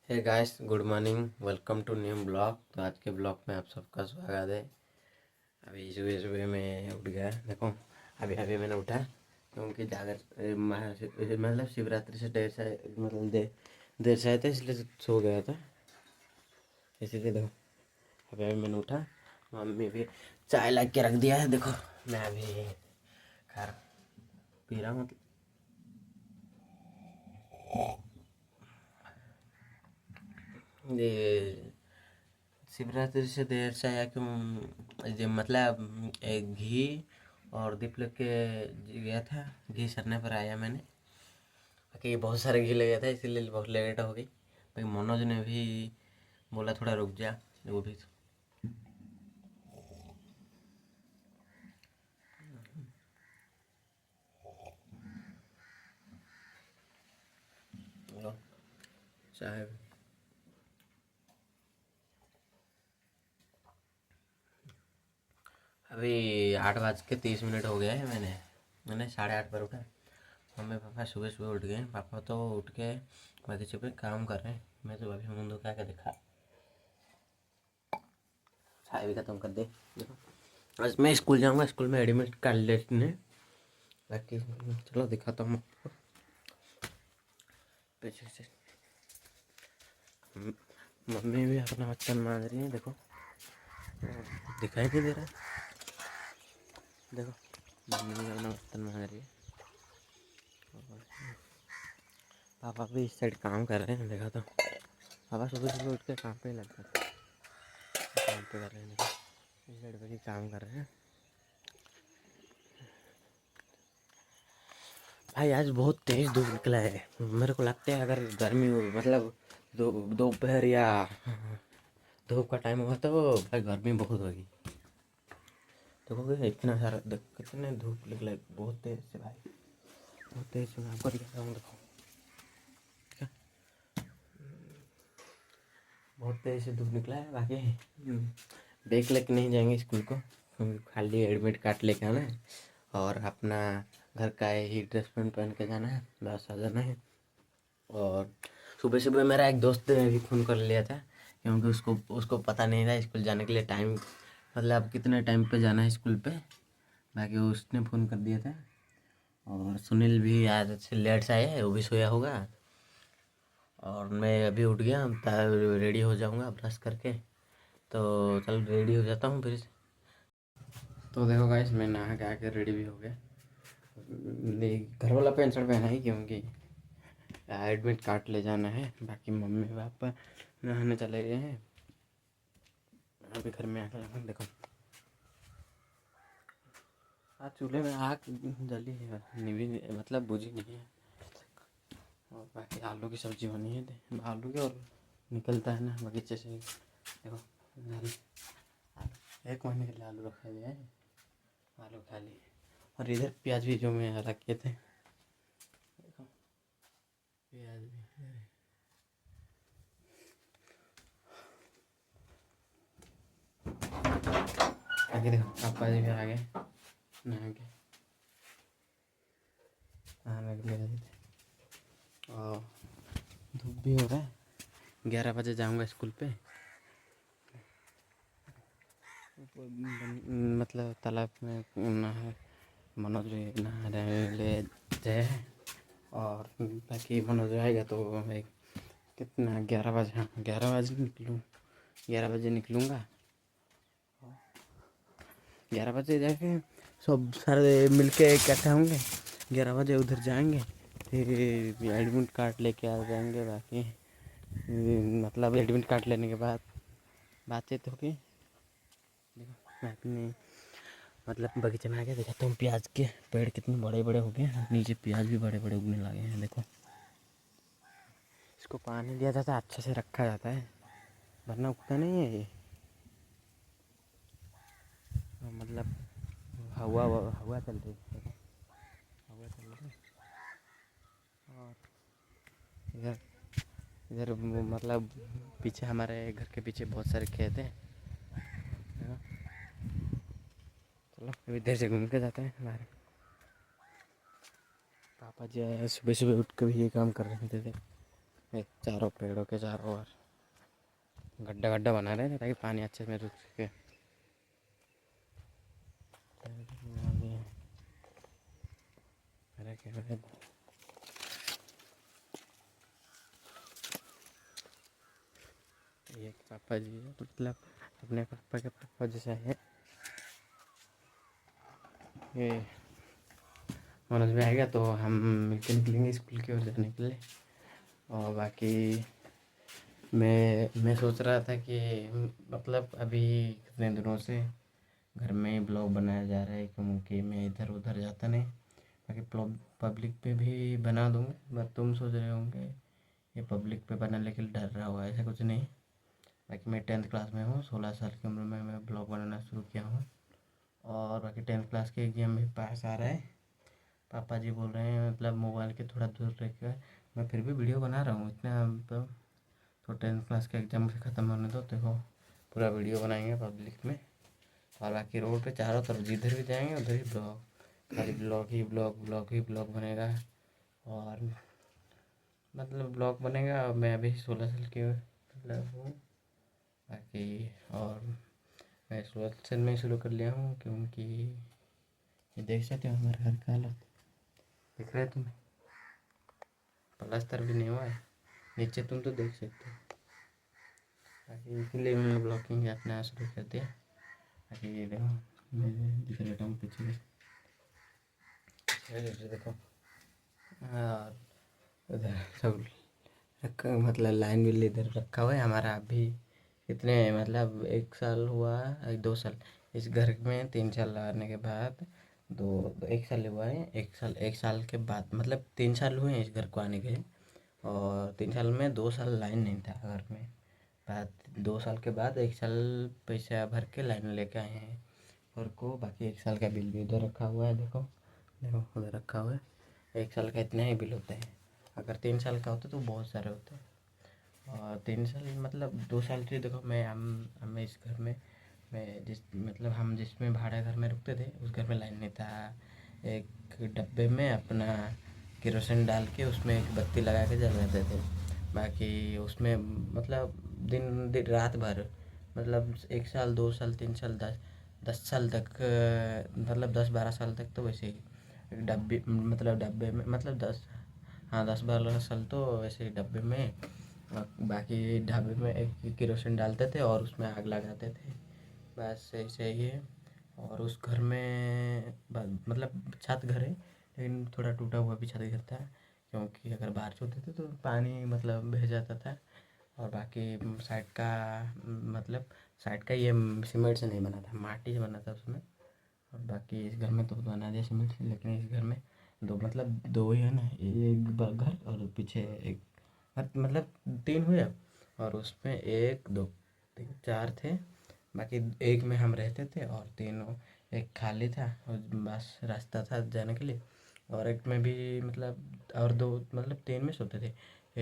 Hey guys, good morning. Welcome to new blog. तो आज के ब्लॉग में आप सबका स्वागत है। अभी सुबह सुबह मैं उठ गया, देखो। अभी अभी मैंने उठा क्योंकि जागर मतलब शिवरात्रि से देर से मतलब देर से आया था, इसलिए सो गया था। इसीलिए देखो अभी अभी मैंने उठा। मम्मी भी चाय ला के रख दिया है, देखो। मैं अभी खा पी रहा हूँ। ये शिवरात्रि से देर से आया क्यों, जो मतलब एक घी और दीप लेके गया था। घी सरने पर आया मैंने, बाकी बहुत सारे घी ले गया था, इसीलिए बहुत लेट हो गई। भाई मनोज ने भी बोला थोड़ा रुक जा, वो भी। लो, चाय। अभी 8:30 हो गया है। मैंने 8:30 पर उठा। मम्मी पापा सुबह सुबह उठ गए। पापा तो उठ के बगीचे पे काम कर रहे हैं। मैं तो अभी मुंह धो के देखा, चाय भी खत्म कर दे। देखो आज मैं स्कूल जाऊंगा, स्कूल में एडमिट कार्ड लेने। बाकी चलो दिखाता हूँ आपको पीछे से। मम्मी भी अपना बर्तन मांज रही है, देखो। दिखाई नहीं दे रहा है, देखो। मम्मी भी अपना बर्तन मांज रही है। पापा भी इस साइड काम कर रहे हैं, देखा तो। पापा सुबह सुबह उठ के काम पे लग जाते हैं, काम पे कर रहे हैं, देखो। इस साइड पर ही काम कर रहे हैं। भाई आज बहुत तेज धूप निकला है। मेरे को लगता है अगर गर्मी मतलब दोपहर या धूप का टाइम हुआ तो भाई गर्मी बहुत होगी। देखोगे इतना सारा कितने धूप निकला है, बहुत तेज से भाई, बहुत तेज से। मैं आपको दिखाता हूँ, देखो। ठीक है? बहुत तेज से धूप निकला है। बाकी बैग लेके नहीं जाएंगे स्कूल को, खाली एडमिट कार्ड लेके आना है और अपना घर का ही ड्रेस पहन के जाना है, बस आ जाना है। और सुबह सुबह मेरा एक दोस्त ने भी फ़ोन कर लिया था, क्योंकि उसको उसको पता नहीं था स्कूल जाने के लिए टाइम, मतलब कितने टाइम पे जाना है स्कूल पे। बाकी उसने फ़ोन कर दिया था। और सुनील भी आज से लेट से आया है, वो भी सोया होगा। और मैं अभी उठ गया, रेडी हो जाऊंगा ब्रश करके। तो चल रेडी हो जाता हूँ फिर से। तो देखो गाइस, मैं नहा के आके रेडी भी हो गया। घर वाला पेंट शर्ट पहना ही, क्योंकि एडमिट कार्ड ले जाना है। बाकी मम्मी पापा नहाने चले गए हैं। अभी घर में आकर देखो, आज चूल्हे में आग जली है, निभी मतलब बुझी नहीं है। और बाकी आलू की सब्जी बनी है, आलू की, और निकलता है ना बगीचे से, देखो। एक महीने के लिए आलू रखा गया है, आलू खा लिए। और इधर प्याज भी जो मैं रखे थे, देखो। प्याज भी, आगे देखो, पापा जी भी आ गए नहा के, नहाने के लिए गए थे। और धूप भी हो रहा है। 11 बजे जाऊंगा स्कूल पे। मतलब तालाब में नहा, मनोज भी नहा रहे ले जाए। और बाकी मनोज आएगा तो मैं कितना 11 बजे, हाँ 11 बजे निकलूँ, 11 बजे निकलूँगा। 11 बजे जाके सब सारे मिलके इकट्ठा होंगे। 11 बजे उधर जाएंगे, फिर एडमिट कार्ड लेके आ जाएंगे। बाकी मतलब एडमिट कार्ड लेने के बाद बातचीत होगी। देखो मैं अपने मतलब बगीचे में आ गया, देखा तुम प्याज के पेड़ कितने बड़े बड़े हो गए हैं। नीचे प्याज भी बड़े बड़े उगने लगे हैं, देखो। इसको पानी दिया जाता है, अच्छे से रखा जाता है, वरना उगता नहीं है ये। मतलब हवा हवा चल रही है, देखो, हवा चल रही है। और इधर इधर मतलब पीछे, हमारे घर के पीछे बहुत सारे खेत हैं। चलो अभी देर से घूम के जाते हैं बाहर। पापा जी आए सुबह सुबह उठ के भी ये काम कर रहे थे, देख। ये चारों पेड़ों के चारों ओर गड्ढा गड्ढा बना रहे थे ताकि पानी अच्छे से रुक सके। अरे क्या है, ये पापा जी है, मतलब अपने पापा के पापा जैसा है। ये मनोज में आएगा तो हम मिलकर निकलेंगे स्कूल की ओर जाने के लिए। और बाकी मैं सोच रहा था कि मतलब अभी कितने दिनों से घर में ब्लॉग बनाया जा रहा है क्योंकि मैं इधर उधर जाता नहीं। बाकी पब्लिक पे भी बना दूँगा, बट तुम सोच रहे होंगे ये पब्लिक पे बनाने के लिए डर रहा हुआ, ऐसा कुछ नहीं। बाकी मैं 10th क्लास में हूँ, 16 साल की उम्र में मैं ब्लॉग बनाना शुरू किया हूँ। और बाकी 10th क्लास के एग्जाम भी पास आ रहा है। पापा जी बोल रहे हैं मतलब मोबाइल के थोड़ा दूर रहकर, मैं फिर भी वीडियो बना रहा हूँ इतना। तो 10th क्लास के एग्जाम से ख़त्म होने दो, देखो पूरा वीडियो बनाएंगे पब्लिक में। और बाकी रोड पे चारों तरफ जिधर भी जाएंगे उधर ही ब्लॉग, खाली ब्लॉग ही ब्लॉग, ब्लॉग ही ब्लॉग बनेगा। और मतलब ब्लॉग बनेगा। और मैं अभी 16 साल की मतलब हूँ। बाकी और मैं 16 साल में शुरू कर लिया हूँ क्योंकि ये देख सकते हो हमारे घर का हालत, दिख रहा है तुम्हें, प्लास्टर भी नहीं हुआ है नीचे, तुम तो देख सकते हो। बाकी इसलिए मैंने ब्लॉगिंग अपना शुरू कर दिया। बाकी ये देखो मैं दिख रहा हूँ पीछे, देखो। और उधर सब मतलब लाइन बिल इधर रखा हुआ है हमारा। अभी कितने मतलब 1 साल हुआ, 2 साल इस घर में, 3 साल लगाने के बाद 1 साल हुआ है। 1 साल के बाद मतलब 3 साल हुए हैं इस घर को आने के। और 3 साल में 2 साल लाइन नहीं था घर में। बाद 2 साल के बाद 1 साल पैसा भर के लाइन लेके आए हैं घर को। बाकी 1 साल का बिल भी उधर रखा हुआ है, देखो देखो उधर रखा हुआ है। 1 साल का इतना ही बिल होता है। अगर 3 साल का होता तो बहुत सारे होते हैं। और 3 साल मतलब 2 साल से देखो हम इस घर में, मैं जिस मतलब हम जिसमें भाड़ा घर में रुकते थे उस घर में लाइन नहीं था। एक डब्बे में अपना केरोसिन डाल के उसमें एक बत्ती लगा के जल जाते थे। बाकी उसमें मतलब दिन दिन रात भर मतलब 1 साल 2 साल 3 साल 10 साल तक मतलब 10-12 साल तक तो वैसे ही डब्बे मतलब डब्बे में मतलब 10 हाँ 10-12 साल तो वैसे ही डब्बे में। बाकी ढाबे में एक केरोसिन डालते थे और उसमें आग लगाते थे, बस ऐसे ही है। और उस घर में मतलब छत घर है लेकिन थोड़ा टूटा हुआ भी छत घर था क्योंकि अगर बारिश होती थी तो पानी मतलब बह जाता था। और बाकी साइड का मतलब साइड का ये सीमेंट से नहीं बना था, माटी से बना था उसमें। और बाकी इस घर में तो बना दिया सीमेंट से, लेकिन इस घर में दो मतलब दो ही है ना, एक घर और पीछे एक मतलब 3 हुए अब। और उसमें 1 2 3 4 थे। बाकी एक में हम रहते थे और तीनों, एक खाली था और बस रास्ता था जाने के लिए। और एक में भी मतलब और 2 मतलब 3 में सोते थे।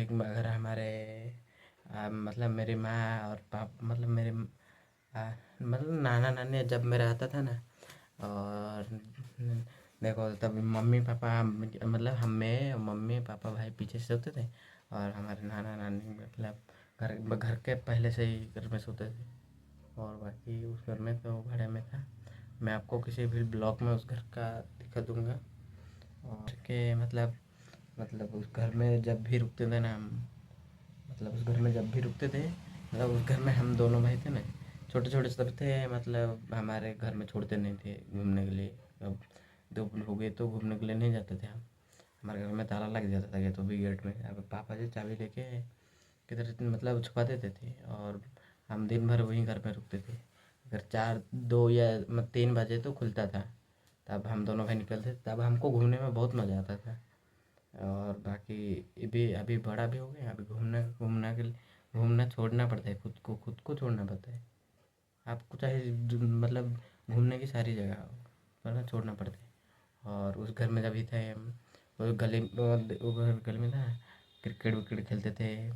एक में अगर हमारे मतलब मेरी माँ और पाप मतलब मतलब नाना नानी जब मेरा आता था ना। और देखो तब मम्मी पापा मतलब हमें मम्मी पापा भाई पीछे से सोते थे और हमारे नाना नानी मतलब घर के पहले से ही घर में सोते थे। और बाकी उस घर में तो भाड़े में था। मैं आपको किसी भी ब्लॉग में उस घर का दिखा दूंगा। और के मतलब उस घर में जब भी रुकते थे ना हम, मतलब उस घर में जब भी रुकते थे मतलब उस घर में हम दोनों भाई थे ना, छोटे छोटे सब थे, मतलब हमारे घर में छोड़ते नहीं थे घूमने के लिए। अब दो हो गए तो घूमने के लिए नहीं जाते थे हम। हमारे घर में ताला लग जाता था कि तो भी गेट में, अब पापा जी चाबी लेके किधर मतलब छुपा देते थे और हम दिन भर वहीं घर में रुकते थे। अगर 3 बजे तो खुलता था, तब हम दोनों भाई निकलते थे, तब हमको घूमने में बहुत मज़ा आता था। और बाकी भी अभी बड़ा भी हो गया, अभी घूमना के लिए घूमना छोड़ना पड़ता है, खुद को छोड़ना पड़ता है। आपको चाहे मतलब घूमने की सारी जगह हो, पर ना छोड़ना पड़ता है। और उस घर में जब भी थे हम, वो गली में था, क्रिकेट विकेट खेलते थे।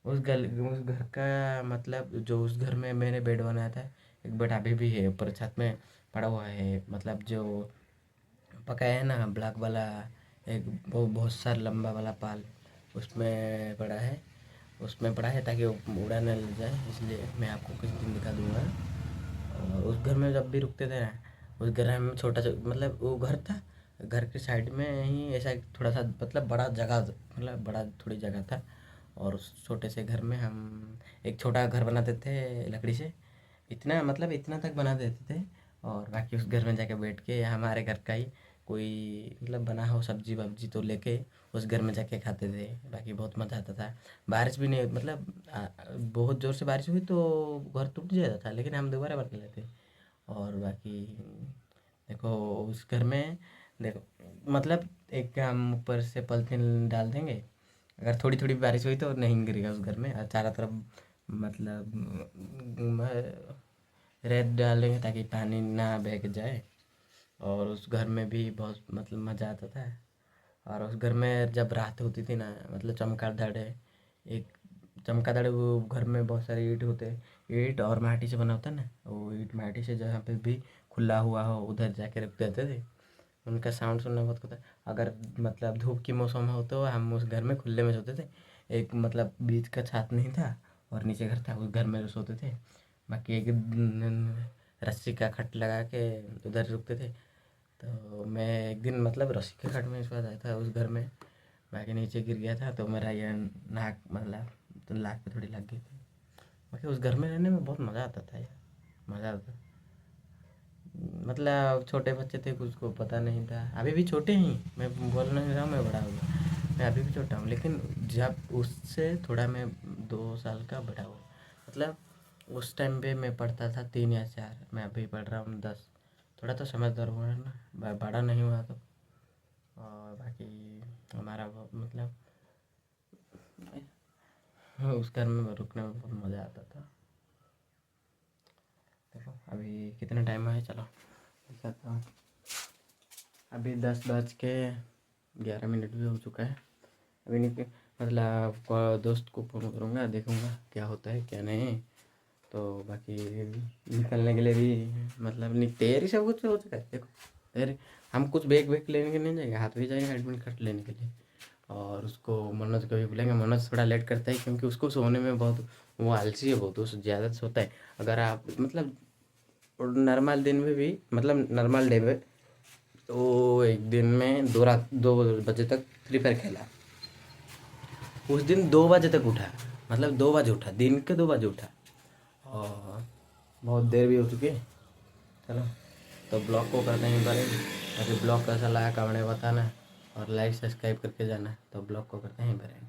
उस घर का मतलब जो उस घर में मैंने बेड बनाया था, एक बेड अभी भी है ऊपर छत में पड़ा हुआ है, मतलब जो पकाया है ना ब्लैक वाला, एक बहुत बहुत सारा लंबा वाला पाल, उसमें पड़ा है ताकि वो उड़ा न ले जाए, इसलिए मैं आपको कुछ दिन दिखा दूँगा। और उस घर में जब भी रुकते थे ना, उस घर में मतलब वो घर था, घर के साइड में ही ऐसा थोड़ा सा मतलब बड़ा जगह, मतलब बड़ा थोड़ी जगह था। और उस छोटे से घर में हम एक छोटा घर बनाते थे लकड़ी से, इतना मतलब इतना तक बना देते थे। और बाकी उस घर में जाके बैठ के हमारे घर का ही कोई मतलब बना हो सब्जी वब्जी तो लेके उस घर में जाके खाते थे। बाकी बहुत मज़ा आता था। बारिश भी नहीं मतलब बहुत ज़ोर से बारिश हुई तो घर टूट जाता था, लेकिन हम दोबारा बना लेते। और बाकी देखो उस घर में देखो मतलब एक हम ऊपर से पॉलीथीन डाल देंगे, अगर थोड़ी थोड़ी बारिश हुई तो नहीं गिरेगा उस घर में। और चारों तरफ मतलब रेत डालेंगे ताकि पानी ना बह के जाए। और उस घर में भी बहुत मतलब मज़ा आता था। और उस घर में जब रात होती थी ना, मतलब चमगादड़ है एक, चमगादड़ वो घर में बहुत सारे ईंट होते हैं, ईंट और माटी से बना होता है ना, वो ईंट माटी से जहाँ पे भी खुला हुआ हो उधर जाके रख देते थे। उनका साउंड सुनना बहुत होता है। अगर मतलब धूप की मौसम हो तो हम उस घर में खुले में सोते थे। एक मतलब बीच का छत नहीं था और नीचे घर था, उस घर में सोते थे। बाकी एक रस्सी का खट लगा के उधर रुकते थे। तो मैं एक दिन मतलब रस्सी के खट में इस बार आया था उस घर में, बाकी नीचे गिर गया था तो मेरा ये नाक मतलब तो नाक पे थोड़ी लग गई थी। बाकी उस घर में रहने में बहुत मज़ा आता था यार, मज़ा आता। मतलब छोटे बच्चे थे, कुछ को पता नहीं था। अभी भी छोटे ही, मैं बोल नहीं रहा हूँ मैं बड़ा हो गया, मैं अभी भी छोटा हूँ, लेकिन जब उससे थोड़ा मैं 2 साल का बड़ा हुआ, मतलब उस टाइम पे मैं पढ़ता था 3 या 4, मैं अभी पढ़ रहा हूँ 10। थोड़ा तो समझदार हुआ है ना, बड़ा नहीं हुआ तो। और बाकी हमारा मतलब उस घर में रुकने में बहुत मज़ा आता था। देखो अभी कितना टाइम है, चलो दिखाता हूँ। अभी 10:11 भी हो चुका है। अभी नहीं मतलब दोस्त को फ़ोन करूँगा, देखूँगा क्या होता है क्या नहीं। तो बाकी निकलने के लिए भी मतलब नहीं, तैयारी सब कुछ हो चुका है। देखो तैयारी, हम कुछ बैग वैग लेने के नहीं जाएंगे, हाथ भी जाएंगे एडमिट कार्ड लेने के लिए। और उसको मनोज को भी बुलाएंगे। मनोज थोड़ा लेट करता है क्योंकि उसको सोने में बहुत, वो आलसी है बहुत, उस ज़्यादा सोता है। अगर आप मतलब नॉर्मल दिन में भी मतलब नॉर्मल डे में तो एक दिन में 2 बजे तक फ्री फायर खेला। उस दिन 2 बजे तक उठा, मतलब 2 बजे उठा, दिन के 2 बजे उठा। और बहुत देर भी हो चुकी है। चलो तो ब्लॉग को करते हैं बड़े। अभी ब्लॉग कैसा लगा कमेंट में बताना, और लाइक सब्सक्राइब करके जाना। तो ब्लॉग को करते हैं बड़े।